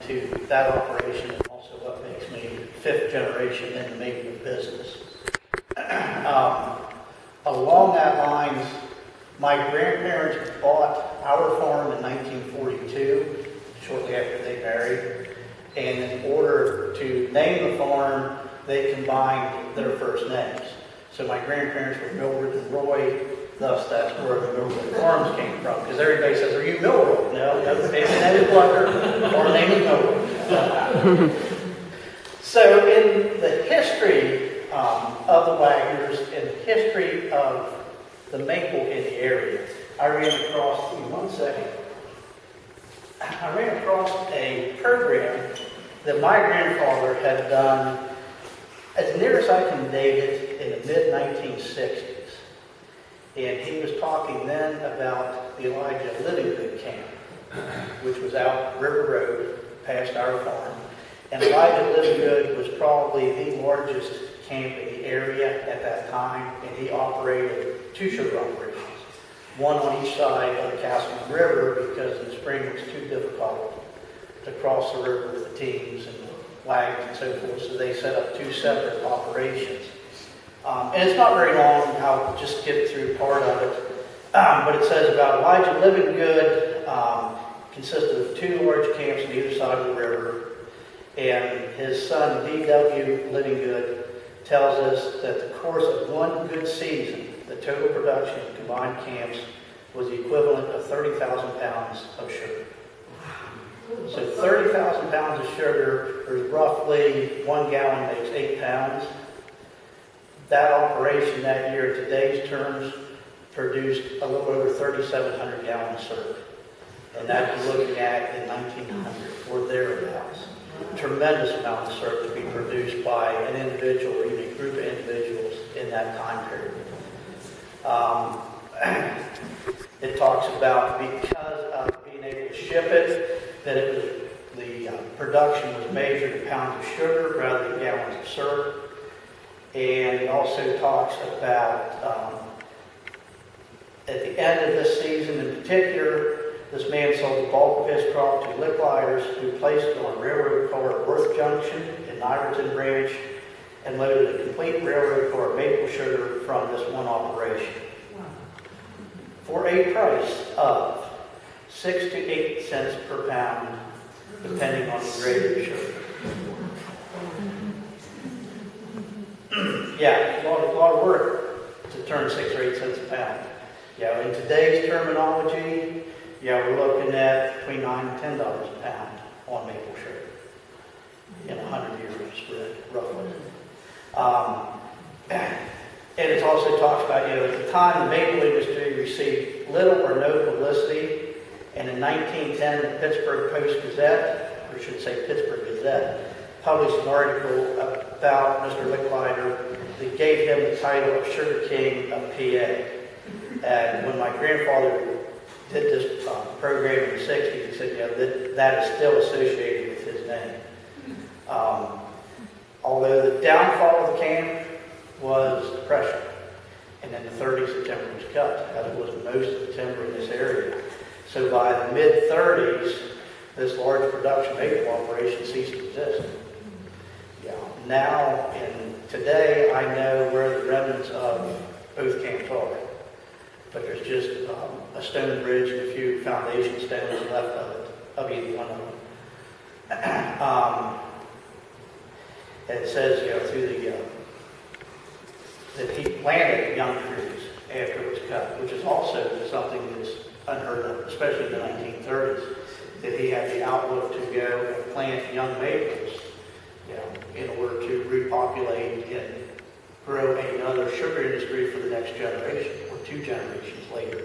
to that operation, and also what makes me fifth generation in the making of business. Along that lines, my grandparents bought our farm in 1942, shortly after they married, and in order to name the farm, they combined their first names. So my grandparents were Millward and Roy, thus that's where the Millward Farms came from, because everybody says, "Are you Millward?" No, the family name is Blocher, our name is Millward. So in the history of the Wagners, in the history of the maple in the area, I ran across, give me one second, I ran across a program that my grandfather had done, as near as I can date it, in the mid-1960s. And he was talking then about the Elijah Livingood camp, which was out River Road, past our farm. And Elijah Livingood was probably the largest camp in the area at that time, and he operated two sugar operations, one on each side of the Casselman River, because in the spring it was too difficult to cross the river with the teams and the wagons and so forth, so they set up two separate operations. And it's not very long, I'll just skip through part of it, but it says about Elijah Livingood consisted of two large camps on either side of the river, and his son D.W. Livingood tells us that the course of one good season, the total production of combined camps was the equivalent of 30,000 pounds of sugar. So 30,000 pounds of sugar, there's roughly 1 gallon makes 8 pounds. That operation that year, in today's terms, produced a little over 3,700 gallons of syrup. And that you're looking at in 1900 or thereabouts. Tremendous amount of syrup to be produced by an individual or even a group of individuals in that time period. It talks about, because of being able to ship it, that it was the production was measured in pounds of sugar rather than gallons of syrup. And it also talks about, at the end of this season in particular, this man sold the bulk of his crop to licklighters who placed it on a railroad car at Worth Junction in Iverton Branch and loaded a complete railroad car of maple sugar from this one operation. For a price of 6 to 8 cents per pound, depending on the grade of the sugar. Yeah, a lot of work to turn 6 or 8 cents a pound. Yeah, in today's terminology, yeah, we're looking at between $9 and $10 a pound on maple sugar in a 100-year spread, roughly. And it also talks about, at the time, the maple industry received little or no publicity, and in 1910, the Pittsburgh Post-Gazette, or I should say Pittsburgh Gazette, published an article about Mr. Licklider that gave him the title of Sugar King of PA. And when my grandfather did this program in the 60s, he said, that is still associated with his name. Although the downfall of the camp was depression. And in the 30s, the timber was cut, as it was most of the timber in this area. So by the mid-30s, this large production maple operation ceased to exist. Now, and today, I know where the remnants of both camps are. But there's just a stone bridge and a few foundation stones left of either one of them. And it says, through that he planted young trees after it was cut, which is also something that's unheard of, especially in the 1930s, that he had the outlook to go and plant young maples, in order to repopulate and grow another sugar industry for the next generation, or 2 generations later.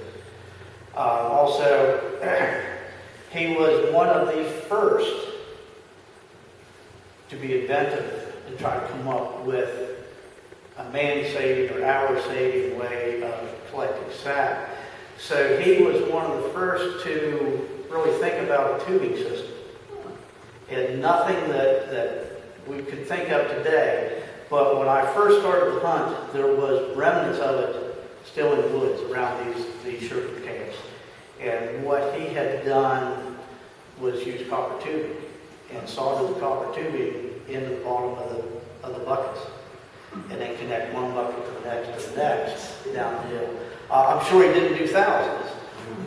Also, he was one of the first to be inventive and try to come up with a man-saving or hour-saving way of collecting sap. So he was one of the first to really think about a tubing system. And nothing that we could think of today, but when I first started the hunt, there was remnants of it still in the woods around these sugar camps. And what he had done was use copper tubing and solder the copper tubing into the bottom of the buckets, and then connect one bucket to the next down the hill. I'm sure he didn't do thousands,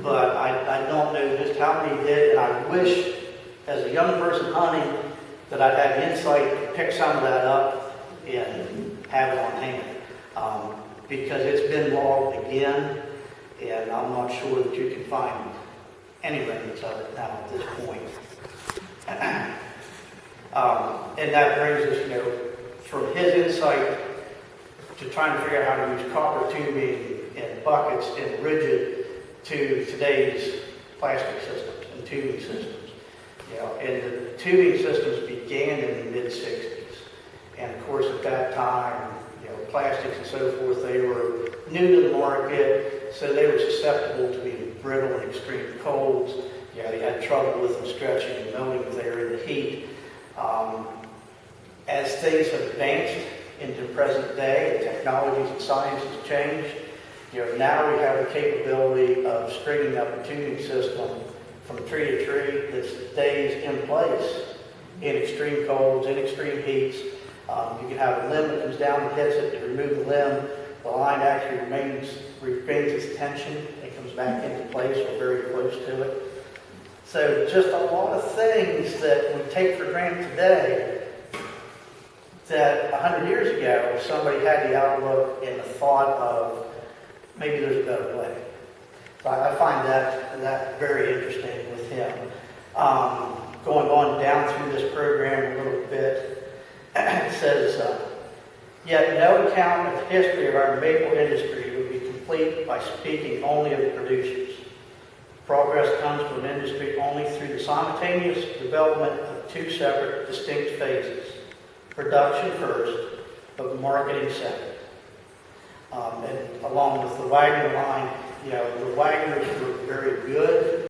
but I don't know just how many he did, and I wish, as a young person hunting, that I'd had the insight to pick some of that up and have it on hand. Because it's been logged again, and I'm not sure that you can find any remnants of it now at this point. And that brings us, from his insight to trying to figure out how to use copper tubing and buckets and rigid to today's plastic systems and tubing systems. And the tubing systems began in the mid-60s. And of course, at that time, plastics and so forth, they were new to the market, so they were susceptible to being brittle and extreme colds. You had trouble with them stretching and melting if they were in the heat. As things have advanced into present day, and technologies and science has changed, now we have the capability of stringing up a tubing system from tree to tree that stays in place in extreme colds, in extreme heats. You can have a limb that comes down and hits it. To remove the limb, the line actually retains its tension. It comes back into place or very close to it. So just a lot of things that we take for granted today that 100 years ago somebody had the outlook and the thought of maybe there's a better way. So I find that very interesting with him. Going on down through this program a little bit, it says, yet no account of the history of our maple industry would be complete by speaking only of the producers. Progress comes to an industry only through the simultaneous development of two separate, distinct phases. Production first, but marketing second. And along with the Wagner line, the Wagners were very good